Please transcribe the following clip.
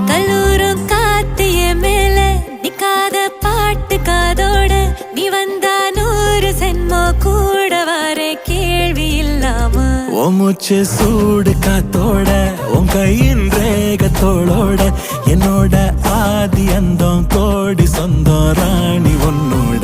கல்லூரும் காத்திய மேல நிக்காத பாட்டு காதோட நீ வந்தா 100 சென்மோ கூட வர கேள்வி இல்லாம மூச்சு சூடு காத்தோட உன் கையின் ரேகத்தோளோட என்னோட ஆதி அந்தம் கோடி சொந்தம் ராணி ஒன்னோட